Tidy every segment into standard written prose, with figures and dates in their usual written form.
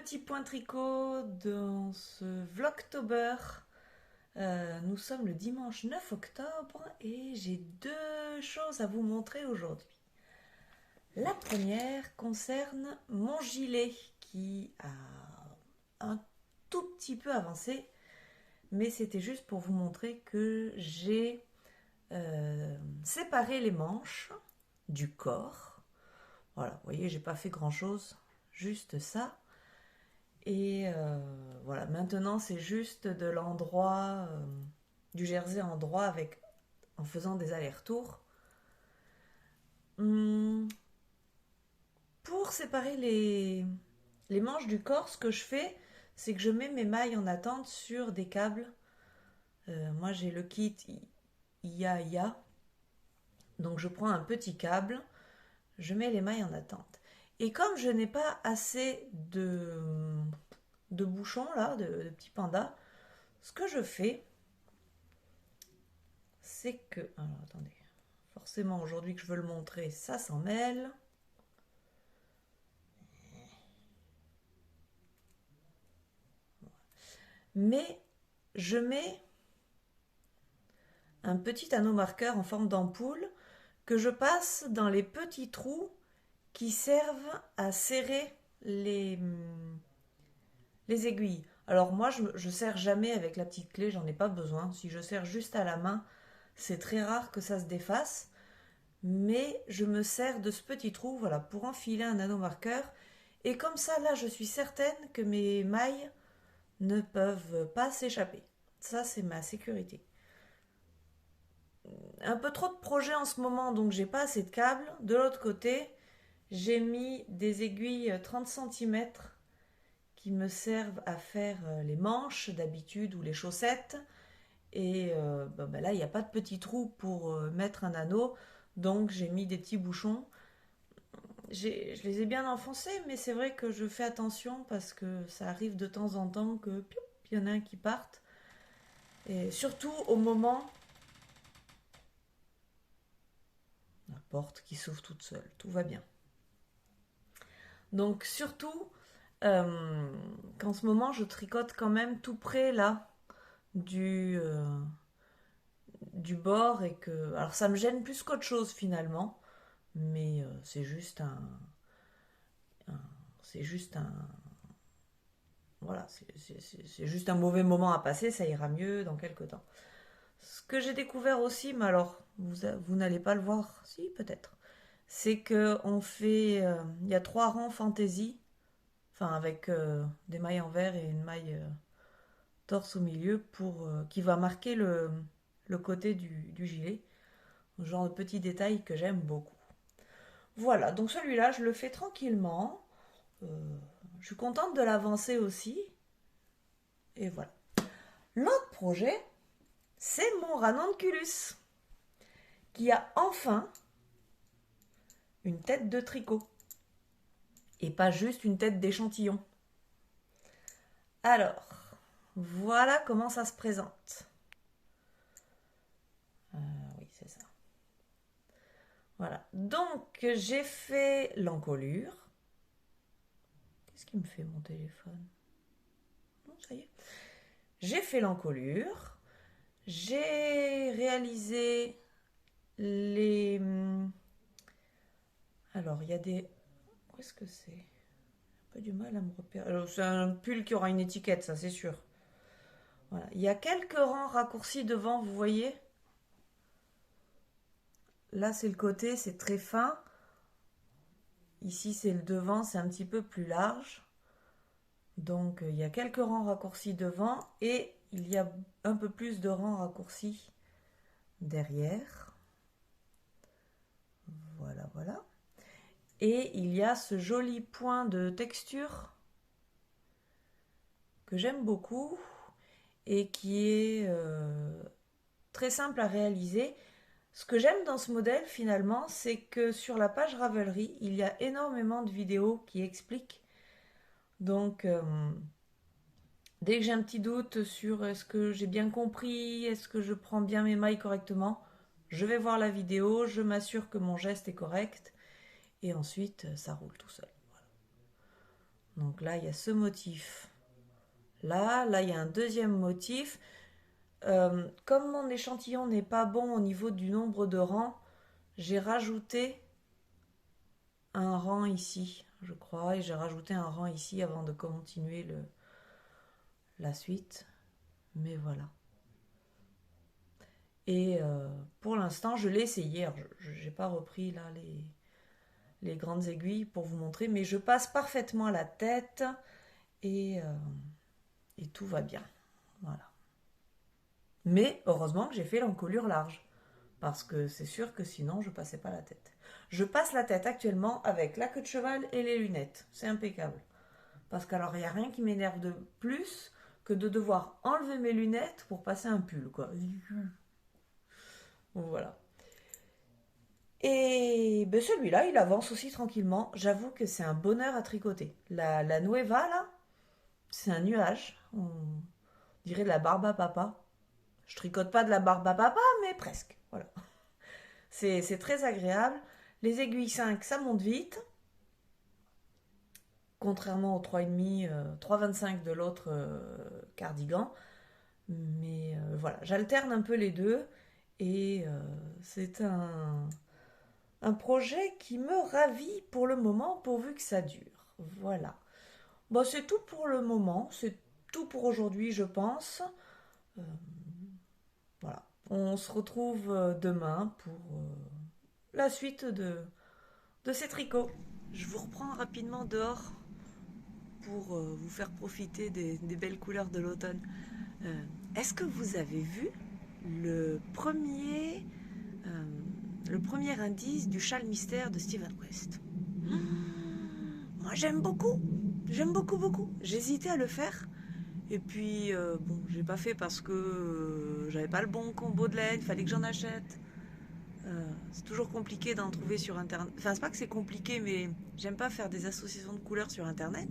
petit point tricot dans ce Vlogtober. Nous sommes le dimanche 9 octobre et j'ai deux choses à vous montrer aujourd'hui. La première concerne mon gilet qui a un tout petit peu avancé, mais c'était juste pour vous montrer que j'ai séparé les manches du corps. Voilà, vous voyez, j'ai pas fait grand chose, juste ça. Et voilà, maintenant c'est juste de l'endroit du jersey endroit en faisant des allers-retours. Pour séparer les manches du corps, ce que je fais, c'est que je mets mes mailles en attente sur des câbles. Moi j'ai le kit IA, donc je prends un petit câble, je mets les mailles en attente. Et comme je n'ai pas assez de bouchons là, de petits pandas, ce que je fais, c'est que... Alors attendez, forcément aujourd'hui que je veux le montrer, ça s'en mêle. Mais je mets un petit anneau marqueur en forme d'ampoule que je passe dans les petits trous qui servent à serrer les aiguilles. Alors moi je serre jamais avec la petite clé, j'en ai pas besoin. Si je serre juste à la main, c'est très rare que ça se défasse. Mais je me sers de ce petit trou, voilà, pour enfiler un anneau marqueur. Et comme ça, là, je suis certaine que mes mailles ne peuvent pas s'échapper. Ça, c'est ma sécurité. Un peu trop de projets en ce moment, donc j'ai pas assez de câbles. De l'autre côté, j'ai mis des aiguilles 30 cm qui me servent à faire les manches d'habitude ou les chaussettes. Et là, il n'y a pas de petit trou pour mettre un anneau, donc j'ai mis des petits bouchons. Je les ai bien enfoncés, mais c'est vrai que je fais attention parce que ça arrive de temps en temps que il y en a un qui parte. Et surtout au moment, la porte qui s'ouvre toute seule, tout va bien. Donc surtout qu'en ce moment je tricote quand même tout près là du bord et que... Alors ça me gêne plus qu'autre chose finalement, mais c'est juste c'est juste un... Voilà, c'est juste un mauvais moment à passer, ça ira mieux dans quelques temps. Ce que j'ai découvert aussi, mais alors vous n'allez pas le voir, si peut-être, c'est que on fait, il y a 3 rangs fantaisie, enfin avec des mailles en vert et une maille torse au milieu pour qui va marquer le côté du gilet, genre de petit détail que j'aime beaucoup. Voilà, donc celui-là je le fais tranquillement. Euh, je suis contente de l'avancer aussi. Et voilà. L'autre projet, c'est mon ranonculus, qui a enfin une tête de tricot. Et pas juste une tête d'échantillon. Alors, voilà comment ça se présente. Oui, c'est ça. Voilà. Donc, j'ai fait l'encolure. Qu'est-ce qui me fait mon téléphone? Non, ça y est. J'ai fait l'encolure. J'ai réalisé les... Alors, il y a des... Où est-ce que c'est? J'ai pas du mal à me repérer. Alors, c'est un pull qui aura une étiquette, ça c'est sûr. Voilà. Il y a quelques rangs raccourcis devant, vous voyez? Là, c'est le côté, c'est très fin. Ici, c'est le devant, c'est un petit peu plus large. Donc, il y a quelques rangs raccourcis devant et il y a un peu plus de rangs raccourcis derrière. Voilà, voilà. Et il y a ce joli point de texture que j'aime beaucoup et qui est très simple à réaliser. Ce que j'aime dans ce modèle finalement, c'est que sur la page Ravelry, il y a énormément de vidéos qui expliquent. Donc, dès que j'ai un petit doute sur est-ce que j'ai bien compris, est-ce que je prends bien mes mailles correctement, je vais voir la vidéo, je m'assure que mon geste est correct et ensuite ça roule tout seul. Donc là, il y a ce motif. Là, il y a un deuxième motif. Comme mon échantillon n'est pas bon au niveau du nombre de rangs, j'ai rajouté un rang ici, je crois, et j'ai rajouté un rang ici avant de continuer la suite. Mais voilà. Et pour l'instant, je l'ai essayé. Je n'ai pas repris là les grandes aiguilles pour vous montrer, mais je passe parfaitement la tête et, euh, et tout va bien. Voilà. Mais heureusement que j'ai fait l'encolure large, parce que c'est sûr que sinon je passais pas la tête. Je passe la tête actuellement avec la queue de cheval et les lunettes. C'est impeccable. Parce qu'alors il n'y a rien qui m'énerve de plus que de devoir enlever mes lunettes pour passer un pull, quoi. Voilà. Et ben celui-là, il avance aussi tranquillement. J'avoue que c'est un bonheur à tricoter. La Nueva, là, c'est un nuage. On dirait de la barbe à papa. Je tricote pas de la barbe à papa, mais presque. Voilà. C'est très agréable. Les aiguilles 5, ça monte vite. Contrairement aux 3,5, 3,25 de l'autre cardigan. Mais voilà, j'alterne un peu les deux. Et c'est un projet qui me ravit pour le moment, pourvu que ça dure. Voilà. Bon, c'est tout pour le moment. C'est tout pour aujourd'hui, je pense. Euh, voilà. On se retrouve demain pour la suite de ces tricots. Je vous reprends rapidement dehors pour vous faire profiter des belles couleurs de l'automne. Est-ce que vous avez vu le premier, euh, le premier indice du châle mystère de Steven West? Moi j'aime beaucoup, beaucoup. J'hésitais à le faire. Et puis, bon, j'ai pas fait parce que j'avais pas le bon combo de laine, il fallait que j'en achète. C'est toujours compliqué d'en trouver sur internet. Enfin, c'est pas que c'est compliqué, mais j'aime pas faire des associations de couleurs sur internet.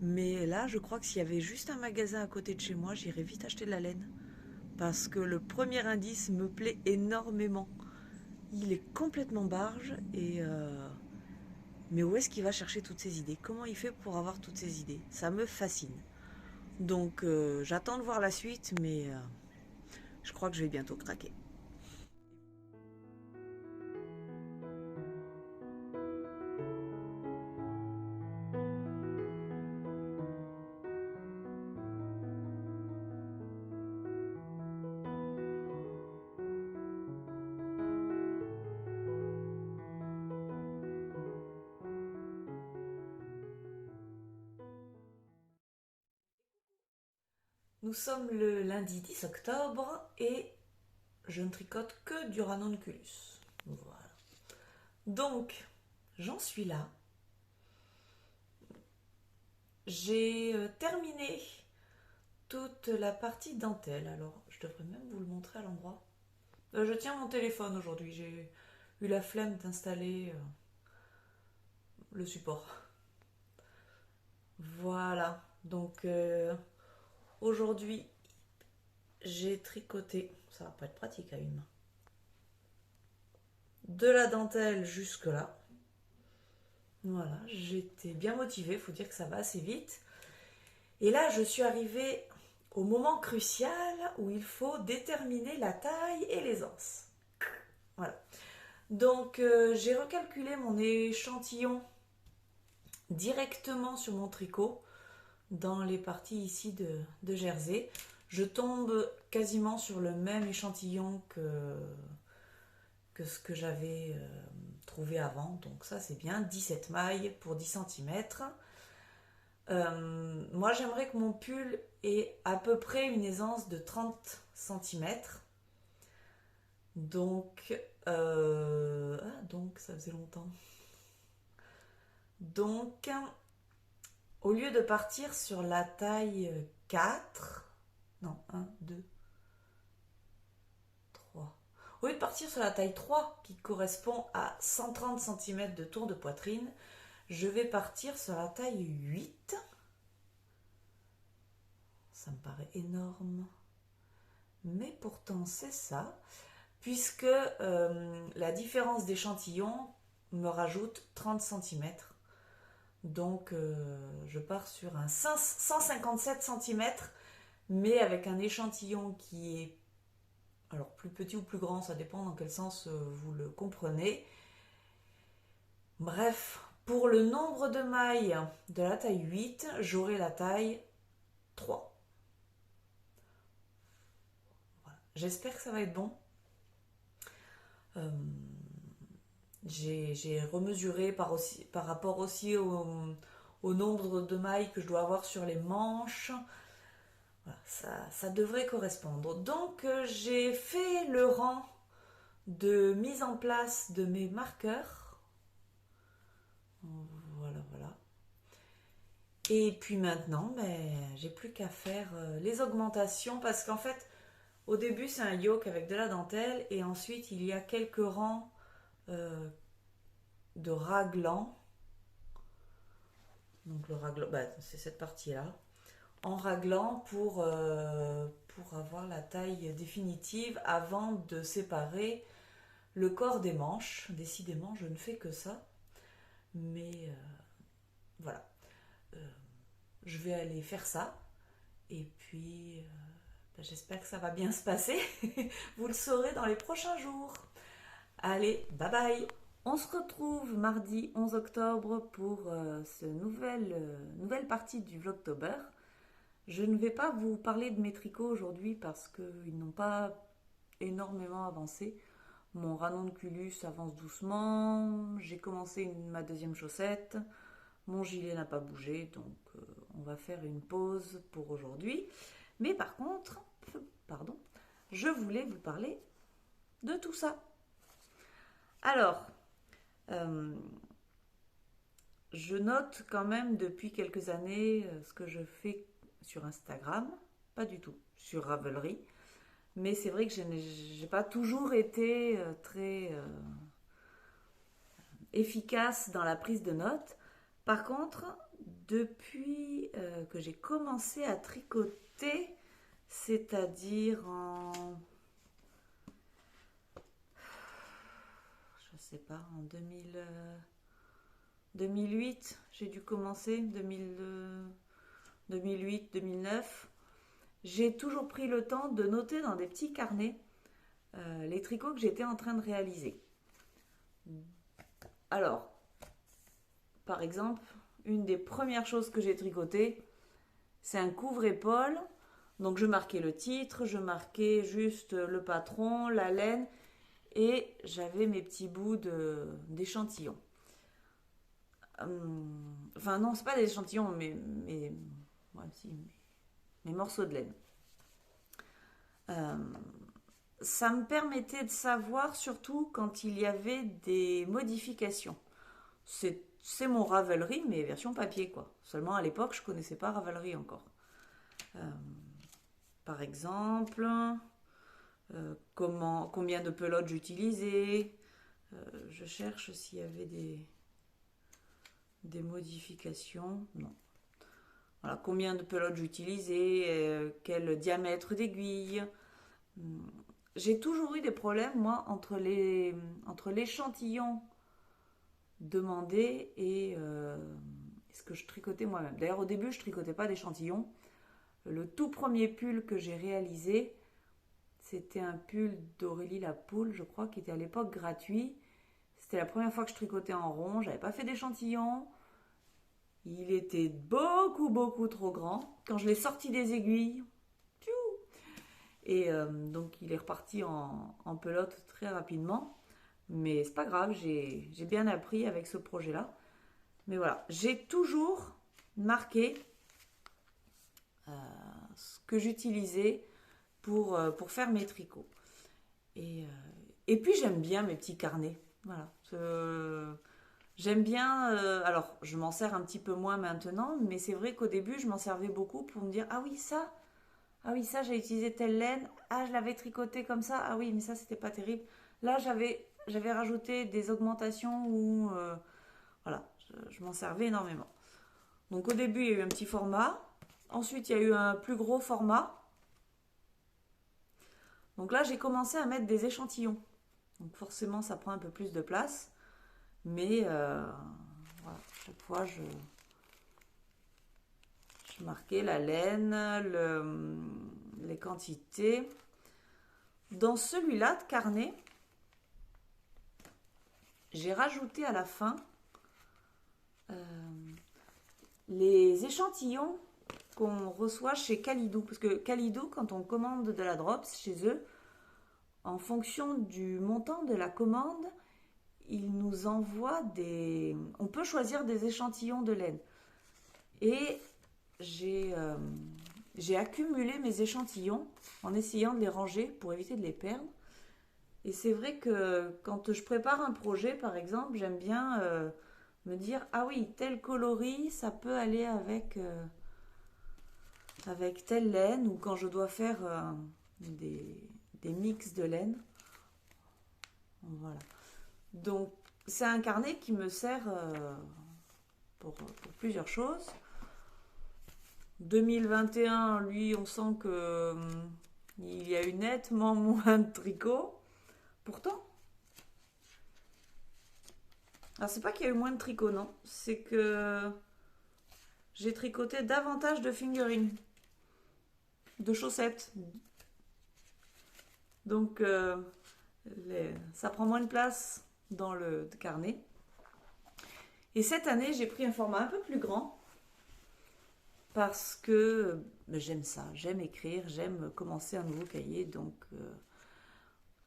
Mais là, je crois que s'il y avait juste un magasin à côté de chez moi, j'irais vite acheter de la laine. Parce que le premier indice me plaît énormément. Il est complètement barge et. Mais où est-ce qu'il va chercher toutes ces idées? Comment il fait pour avoir toutes ces idées? Ça me fascine. Donc j'attends de voir la suite, mais je crois que je vais bientôt craquer. Nous sommes le lundi 10 octobre et je ne tricote que du ranunculus. Voilà. Donc, j'en suis là. J'ai terminé toute la partie dentelle. Alors, je devrais même vous le montrer à l'endroit. Je tiens mon téléphone aujourd'hui. J'ai eu la flemme d'installer le support. Voilà. Donc, aujourd'hui, j'ai tricoté. Ça va pas être pratique à une main. De la dentelle jusque là. Voilà, j'étais bien motivée, faut dire que ça va assez vite. Et là, je suis arrivée au moment crucial où il faut déterminer la taille et les anses. Voilà. Donc, j'ai recalculé mon échantillon directement sur mon tricot dans les parties ici de jersey. Je tombe quasiment sur le même échantillon que ce que j'avais trouvé avant. Donc ça c'est bien, 17 mailles pour 10 cm. Moi j'aimerais que mon pull ait à peu près une aisance de 30 cm. Donc, donc ça faisait longtemps. Donc, au lieu de partir sur la taille 4, non, 1, 2, 3. Au lieu de partir sur la taille 3, qui correspond à 130 cm de tour de poitrine, je vais partir sur la taille 8. Ça me paraît énorme. Mais pourtant, c'est ça, puisque la différence d'échantillon me rajoute 30 cm. Donc je pars sur un 157 cm, mais avec un échantillon qui est, alors plus petit ou plus grand, ça dépend dans quel sens vous le comprenez. Bref, pour le nombre de mailles de la taille 8, j'aurai la taille 3. Voilà. J'espère que ça va être bon. J'ai remesuré par rapport aussi au nombre de mailles que je dois avoir sur les manches. Voilà, ça devrait correspondre. Donc j'ai fait le rang de mise en place de mes marqueurs. Voilà, voilà. Et puis maintenant, j'ai plus qu'à faire les augmentations parce qu'en fait, au début, c'est un yoke avec de la dentelle et ensuite, il y a quelques rangs de raglan. Donc le raglan, c'est cette partie-là. En raglan pour avoir la taille définitive avant de séparer le corps des manches. Décidément, je ne fais que ça. Mais voilà. Je vais aller faire ça. Et puis, j'espère que ça va bien se passer. Vous le saurez dans les prochains jours. Allez, bye bye. On se retrouve mardi 11 octobre pour cette nouvelle partie du Vlogtober. Je ne vais pas vous parler de mes tricots aujourd'hui parce qu'ils n'ont pas énormément avancé. Mon ranonculus avance doucement, j'ai commencé ma deuxième chaussette, mon gilet n'a pas bougé, donc on va faire une pause pour aujourd'hui. Mais par contre, je voulais vous parler de tout ça. Alors, je note quand même depuis quelques années ce que je fais sur Instagram, pas du tout sur Ravelry, mais c'est vrai que je n'ai pas toujours été très efficace dans la prise de notes. Par contre, depuis que j'ai commencé à tricoter, c'est-à-dire je sais pas, en 2008, j'ai dû commencer, 2008, 2009. J'ai toujours pris le temps de noter dans des petits carnets les tricots que j'étais en train de réaliser. Alors, par exemple, une des premières choses que j'ai tricotées, c'est un couvre-épaule. Donc je marquais le titre, je marquais juste le patron, la laine, et j'avais mes petits bouts d'échantillons. Enfin non, c'est pas des échantillons, mais ouais, si, mes morceaux de laine. Ça me permettait de savoir surtout quand il y avait des modifications. C'est mon Ravelry, mais version papier, quoi. Seulement à l'époque, je connaissais pas Ravelry encore. Par exemple, combien de pelotes j'utilisais. Je cherche s'il y avait des modifications. Non. Voilà, combien de pelotes j'utilisais, quel diamètre d'aiguille. J'ai toujours eu des problèmes, moi, entre l'échantillon demandé et ce que je tricotais moi-même. D'ailleurs, au début, je tricotais pas d'échantillon. Le tout premier pull que j'ai réalisé, c'était un pull d'Aurélie la Poule, je crois, qui était à l'époque gratuit. C'était la première fois que je tricotais en rond. J'avais pas fait d'échantillon. Il était beaucoup, beaucoup trop grand. Quand je l'ai sorti des aiguilles, et donc il est reparti en pelote très rapidement. Mais c'est pas grave, j'ai bien appris avec ce projet-là. Mais voilà, j'ai toujours marqué ce que j'utilisais pour faire mes tricots. Et puis j'aime bien mes petits carnets. Voilà. J'aime bien, alors je m'en sers un petit peu moins maintenant, mais c'est vrai qu'au début je m'en servais beaucoup pour me dire, ah oui ça j'ai utilisé telle laine, ah je l'avais tricoté comme ça, ah oui mais ça c'était pas terrible. Là j'avais rajouté des augmentations où voilà, je m'en servais énormément. Donc au début il y a eu un petit format, ensuite il y a eu un plus gros format. Donc là j'ai commencé à mettre des échantillons. Donc forcément ça prend un peu plus de place, mais voilà, chaque fois Je marquais la laine, les quantités. Dans celui-là de carnet, j'ai rajouté à la fin les échantillons qu'on reçoit chez Calidou. Parce que Calidou, quand on commande de la drops chez eux, en fonction du montant de la commande, ils nous envoient des... On peut choisir des échantillons de laine. Et j'ai accumulé mes échantillons en essayant de les ranger pour éviter de les perdre. Et c'est vrai que quand je prépare un projet, par exemple, j'aime bien me dire, ah oui, tel coloris, ça peut aller avec telle laine, ou quand je dois faire des mix de laine. Voilà. Donc, c'est un carnet qui me sert pour plusieurs choses. 2021, lui, on sent que il y a eu nettement moins de tricot. Pourtant, alors c'est pas qu'il y a eu moins de tricot, non. C'est que j'ai tricoté davantage de fingering, de chaussettes. Donc, ça prend moins de place dans le carnet. Et cette année, j'ai pris un format un peu plus grand parce que j'aime ça, j'aime écrire, j'aime commencer un nouveau cahier, donc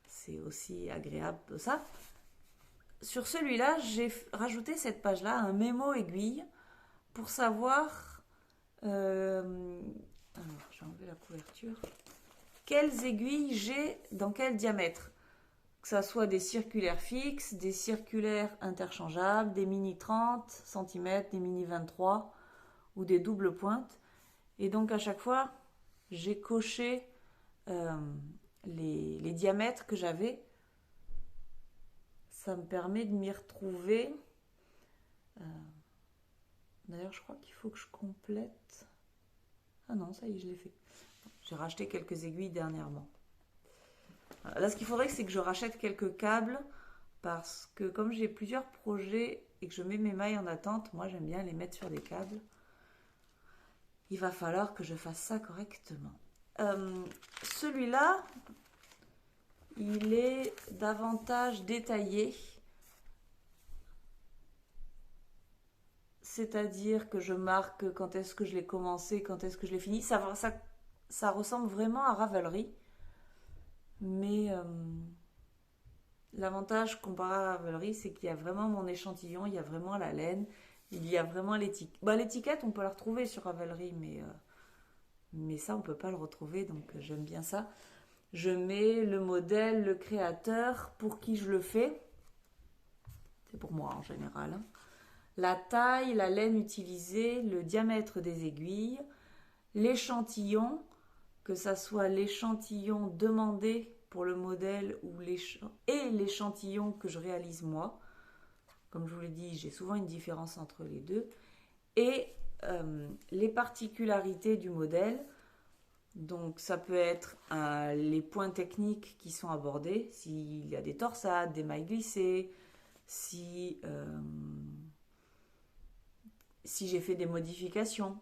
c'est aussi agréable de ça. Sur celui-là, j'ai rajouté cette page-là, un mémo aiguille, pour savoir... alors, j'ai enlevé la couverture. Quelles aiguilles j'ai dans quel diamètre? Que ça soit des circulaires fixes, des circulaires interchangeables, des mini 30 cm, des mini 23 ou des doubles pointes. Et donc à chaque fois, j'ai coché les diamètres que j'avais. Ça me permet de m'y retrouver. D'ailleurs, je crois qu'il faut que je complète. Ah non, ça y est, je l'ai fait. J'ai racheté quelques aiguilles dernièrement. Là, ce qu'il faudrait, c'est que je rachète quelques câbles parce que comme j'ai plusieurs projets et que je mets mes mailles en attente, moi, j'aime bien les mettre sur des câbles. Il va falloir que je fasse ça correctement. Celui-là, il est davantage détaillé. C'est-à-dire que je marque quand est-ce que je l'ai commencé, quand est-ce que je l'ai fini. Ça ressemble vraiment à Ravelry. Mais l'avantage comparé à Ravelry, c'est qu'il y a vraiment mon échantillon, il y a vraiment la laine, il y a vraiment l'étiquette. Bah, l'étiquette, on peut la retrouver sur Ravelry, mais ça, on ne peut pas le retrouver, donc j'aime bien ça. Je mets le modèle, le créateur, pour qui je le fais. C'est pour moi en général. Hein. La taille, la laine utilisée, le diamètre des aiguilles, l'échantillon, que ça soit l'échantillon demandé pour le modèle et l'échantillon que je réalise moi. Comme je vous l'ai dit, j'ai souvent une différence entre les deux. Et les particularités du modèle. Donc ça peut être les points techniques qui sont abordés, s'il y a des torsades, des mailles glissées, si j'ai fait des modifications.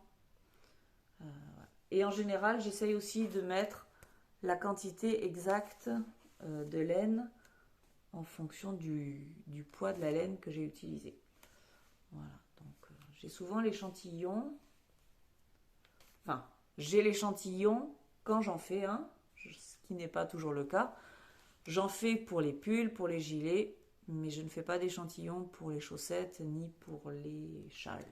Et en général, j'essaye aussi de mettre la quantité exacte de laine en fonction du poids de la laine que j'ai utilisé. Voilà, donc j'ai souvent l'échantillon. Enfin, j'ai l'échantillon quand j'en fais un, ce qui n'est pas toujours le cas. J'en fais pour les pulls, pour les gilets, mais je ne fais pas d'échantillon pour les chaussettes ni pour les châles.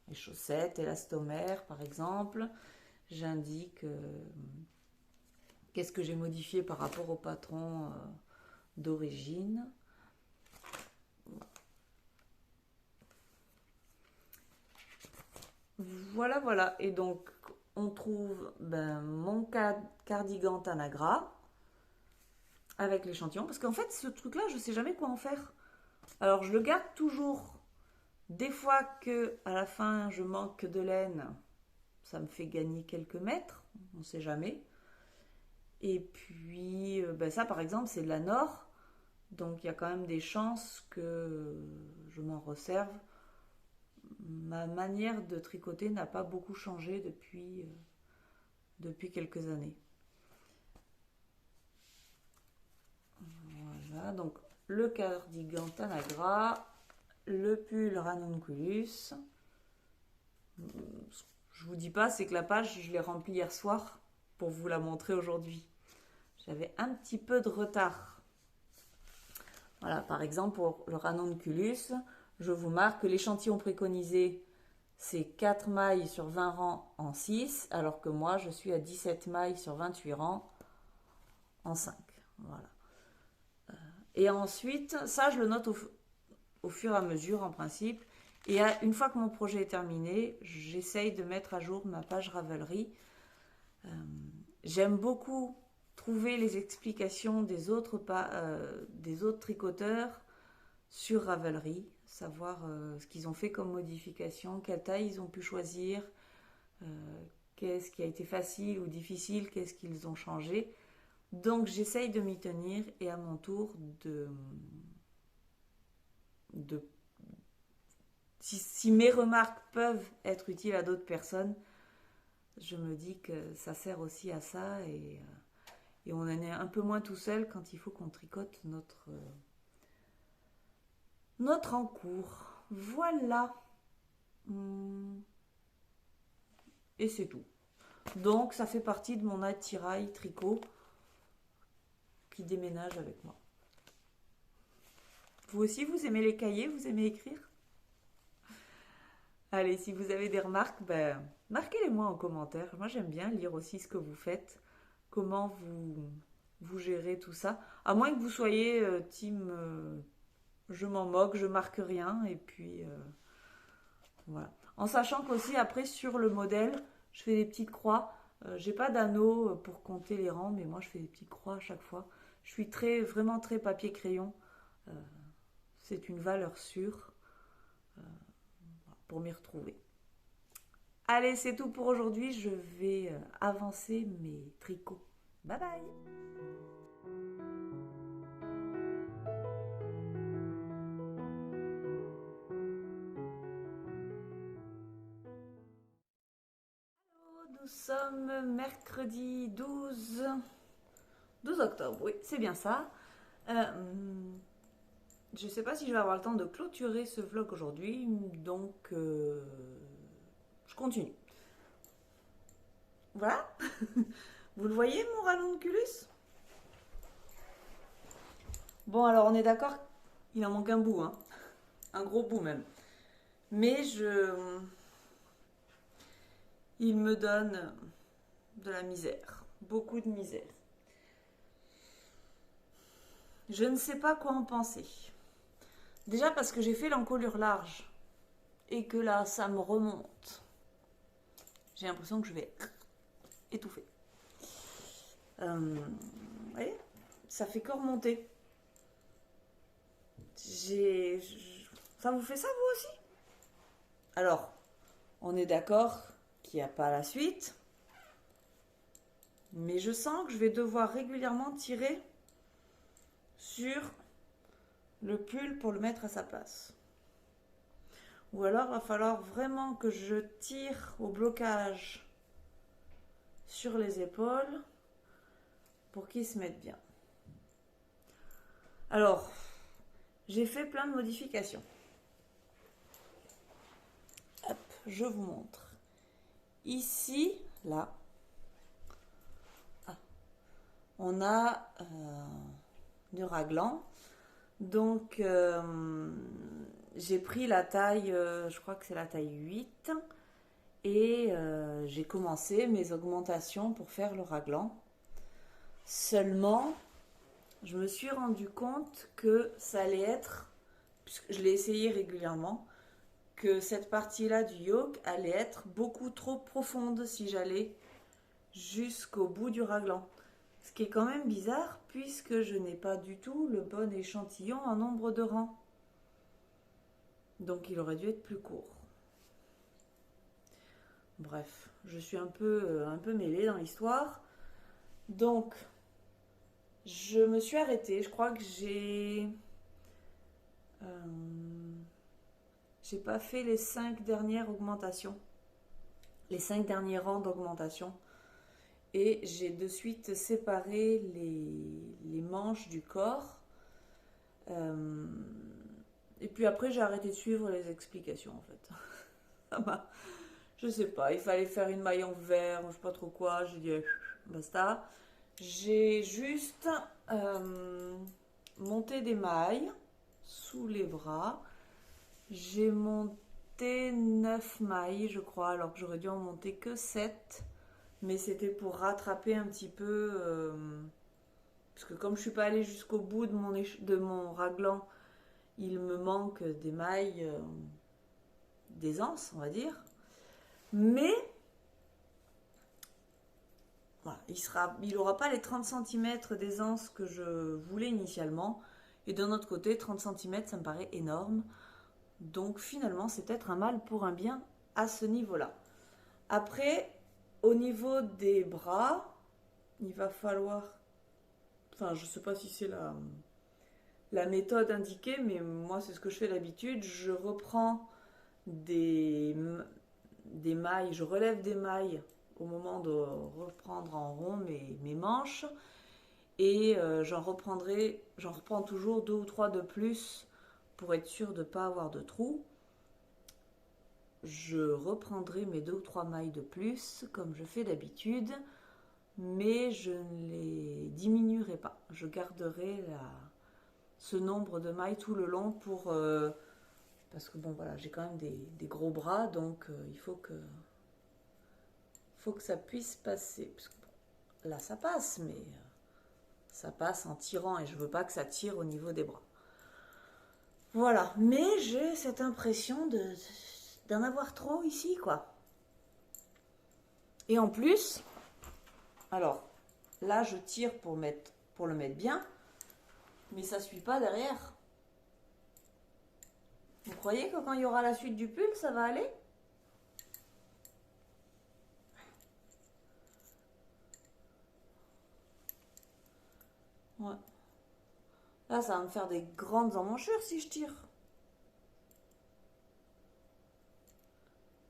Les chaussettes, élastomères par exemple, j'indique qu'est-ce que j'ai modifié par rapport au patron d'origine. Voilà, voilà. Et donc, on trouve mon cardigan Tanagra avec l'échantillon. Parce qu'en fait, ce truc-là, je ne sais jamais quoi en faire. Alors, je le garde toujours. Des fois que à la fin, je manque de laine, ça me fait gagner quelques mètres. On ne sait jamais. Et puis, ça, par exemple, c'est de la Nord. Donc, il y a quand même des chances que je m'en resserve ma manière de tricoter n'a pas beaucoup changé depuis quelques années. Voilà, donc le cardigan Tanagra, le pull Ranunculus. Je vous dis pas, c'est que la page, je l'ai remplie hier soir pour vous la montrer aujourd'hui. J'avais un petit peu de retard. Voilà, par exemple, pour le Ranunculus, je vous marque que l'échantillon préconisé, c'est 4 mailles sur 20 rangs en 6, alors que moi, je suis à 17 mailles sur 28 rangs en 5. Voilà. Et ensuite, ça, je le note au fur et à mesure, en principe. Et une fois que mon projet est terminé, j'essaye de mettre à jour ma page Ravelry. J'aime beaucoup trouver les explications des autres tricoteurs sur Ravelry, savoir ce qu'ils ont fait comme modification, quelle taille ils ont pu choisir, qu'est-ce qui a été facile ou difficile, qu'est-ce qu'ils ont changé. Donc j'essaye de m'y tenir et à mon tour si mes remarques peuvent être utiles à d'autres personnes, je me dis que ça sert aussi à ça et on en est un peu moins tout seul quand il faut qu'on tricote notre en cours. Voilà. Et c'est tout. Donc ça fait partie de mon attirail tricot qui déménage avec moi. Vous aussi, vous aimez les cahiers, vous aimez écrire? Allez, si vous avez des remarques, marquez-les moi en commentaire. Moi, j'aime bien lire aussi ce que vous faites, comment vous gérez tout ça. À moins que vous soyez team je m'en moque, je marque rien, et puis voilà. En sachant qu'aussi, après, sur le modèle, je fais des petites croix. J'ai pas d'anneau pour compter les rangs, mais moi, je fais des petites croix à chaque fois. Je suis vraiment très papier-crayon. C'est une valeur sûre pour m'y retrouver. Allez, c'est tout pour aujourd'hui. Je vais avancer mes tricots. Bye bye! Nous sommes mercredi 12 octobre, oui, c'est bien ça. Je ne sais pas si je vais avoir le temps de clôturer ce vlog aujourd'hui, donc je continue. Voilà. Vous le voyez, mon ranunculus? Bon, alors on est d'accord, il en manque un bout, hein. Un gros bout même. Mais il me donne de la misère, beaucoup de misère. Je ne sais pas quoi en penser. Déjà parce que j'ai fait l'encolure large et que là, ça me remonte. J'ai l'impression que je vais étouffer. Vous voyez, ça fait que remonter. Ça vous fait ça, vous aussi? Alors, on est d'accord qu'il n'y a pas la suite. Mais je sens que je vais devoir régulièrement tirer sur le pull pour le mettre à sa place. Ou alors, il va falloir vraiment que je tire au blocage sur les épaules pour qu'il se mette bien. Alors, j'ai fait plein de modifications. Hop, je vous montre. Ici, là, on a du raglan. Donc, j'ai pris la taille, je crois que c'est la taille 8. Et j'ai commencé mes augmentations pour faire le raglan. Seulement, je me suis rendu compte que ça allait être, puisque je l'ai essayé régulièrement, que cette partie-là du yoke allait être beaucoup trop profonde si j'allais jusqu'au bout du raglan. Ce qui est quand même bizarre puisque je n'ai pas du tout le bon échantillon en nombre de rangs. Donc il aurait dû être plus court. Bref, je suis un peu mêlée dans l'histoire. Donc, je me suis arrêtée. Je crois que j'ai J'ai pas fait les 5 dernières augmentations. Les 5 derniers rangs d'augmentation. Et j'ai de suite séparé les manches du corps. Et puis après, j'ai arrêté de suivre les explications en fait. Ça m'a- Je sais pas, il fallait faire une maille en verre, je sais pas trop quoi. J'ai dit basta. J'ai juste monté des mailles sous les bras. J'ai monté 9 mailles, je crois, alors que j'aurais dû en monter que 7. Mais c'était pour rattraper un petit peu. Parce que comme je suis pas allée jusqu'au bout de mon raglan, il me manque des mailles d'aisance, on va dire. Mais voilà, il n'aura pas les 30 cm d'aisance que je voulais initialement. Et d'un autre côté, 30 cm, ça me paraît énorme. Donc finalement, c'est peut-être un mal pour un bien à ce niveau-là. Après, au niveau des bras, il va falloir... Enfin, je ne sais pas si c'est la méthode indiquée, mais moi, c'est ce que je fais d'habitude. Je reprends des mailles, je relève des mailles au moment de reprendre en rond mes manches. Et j'en reprends toujours 2 ou 3 de plus pour être sûr de ne pas avoir de trous. Je reprendrai mes 2 ou 3 mailles de plus comme je fais d'habitude, mais je ne les diminuerai pas. Je garderai ce nombre de mailles tout le long parce que bon voilà, j'ai quand même des gros bras, donc il faut que ça puisse passer. Parce que, bon, là ça passe, mais ça passe en tirant et je veux pas que ça tire au niveau des bras. Voilà, mais j'ai cette impression d'en avoir trop ici, quoi. Et en plus, alors là je tire pour le mettre bien, mais ça suit pas derrière. Vous croyez que quand il y aura la suite du pull, ça va aller? Ouais. Là, ça va me faire des grandes emmanchures si je tire.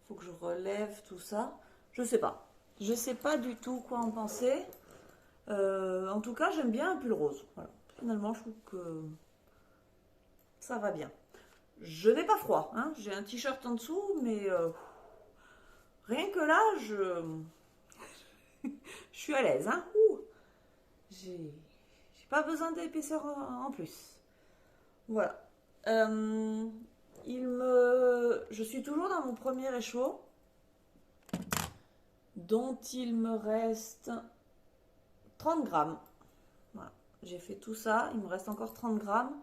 Faut que je relève tout ça. Je sais pas. Je sais pas du tout quoi en penser. En tout cas, j'aime bien un pull rose. Voilà. Finalement, je trouve que ça va bien. Je n'ai pas froid, hein. J'ai un t-shirt en dessous, mais rien que là, je suis à l'aise, hein. J'ai pas besoin d'épaisseur en plus. Voilà. Euh, je suis toujours dans mon premier écheveau, dont il me reste 30 grammes. Voilà. J'ai fait tout ça, il me reste encore 30 grammes.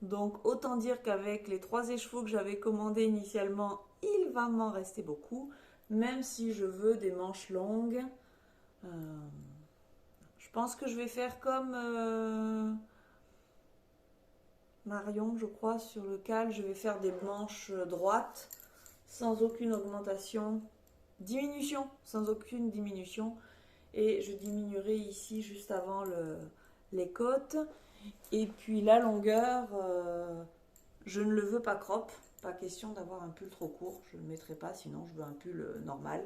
Donc autant dire qu'avec les 3 écheveaux que j'avais commandés initialement, il va m'en rester beaucoup. Même si je veux des manches longues. Euh, je pense que je vais faire comme Marion, je crois, sur le cal. Je vais faire des manches droites, sans aucune augmentation. Diminution, sans aucune diminution. Et je diminuerai ici juste avant les côtes. Et puis la longueur, je ne le veux pas crop. Pas question d'avoir un pull trop court. Je ne le mettrai pas, sinon je veux un pull normal.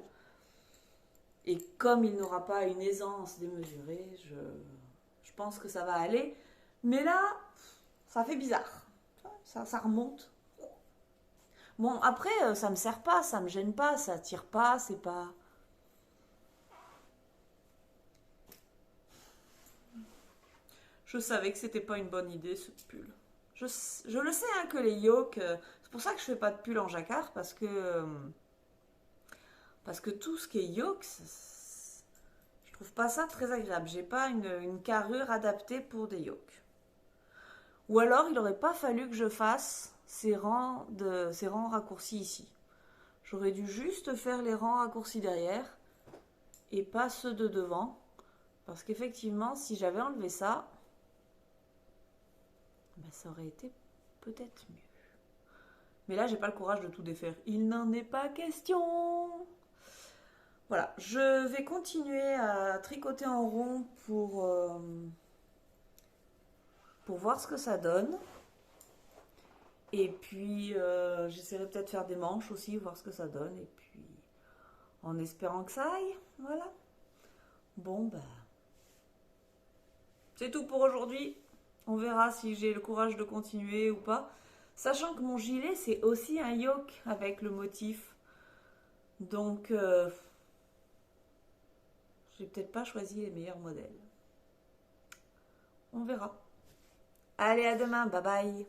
Et comme il n'aura pas une aisance démesurée, je pense que ça va aller. Mais là, ça fait bizarre. Ça remonte. Bon, après, ça me sert pas, ça me gêne pas, ça tire pas, c'est pas... Je savais que c'était pas une bonne idée ce pull. Je le sais hein, que les yokes, c'est pour ça que je fais pas de pull en jacquard parce que tout ce qui est yoke, je trouve pas ça très agréable. J'ai pas une carrure adaptée pour des yokes. Ou alors il n'aurait pas fallu que je fasse ces rangs raccourcis ici. J'aurais dû juste faire les rangs raccourcis derrière et pas ceux de devant. Parce qu'effectivement, si j'avais enlevé ça, ben, ça aurait été peut-être mieux. Mais là, j'ai pas le courage de tout défaire. Il n'en est pas question. Voilà, je vais continuer à tricoter en rond pour voir ce que ça donne. Et puis, j'essaierai peut-être de faire des manches aussi, voir ce que ça donne. Et puis, en espérant que ça aille. Voilà. Bon, bah, c'est tout pour aujourd'hui. On verra si j'ai le courage de continuer ou pas. Sachant que mon gilet, c'est aussi un yoke avec le motif. Donc, j'ai peut-être pas choisi les meilleurs modèles. On verra. Allez, à demain. Bye bye.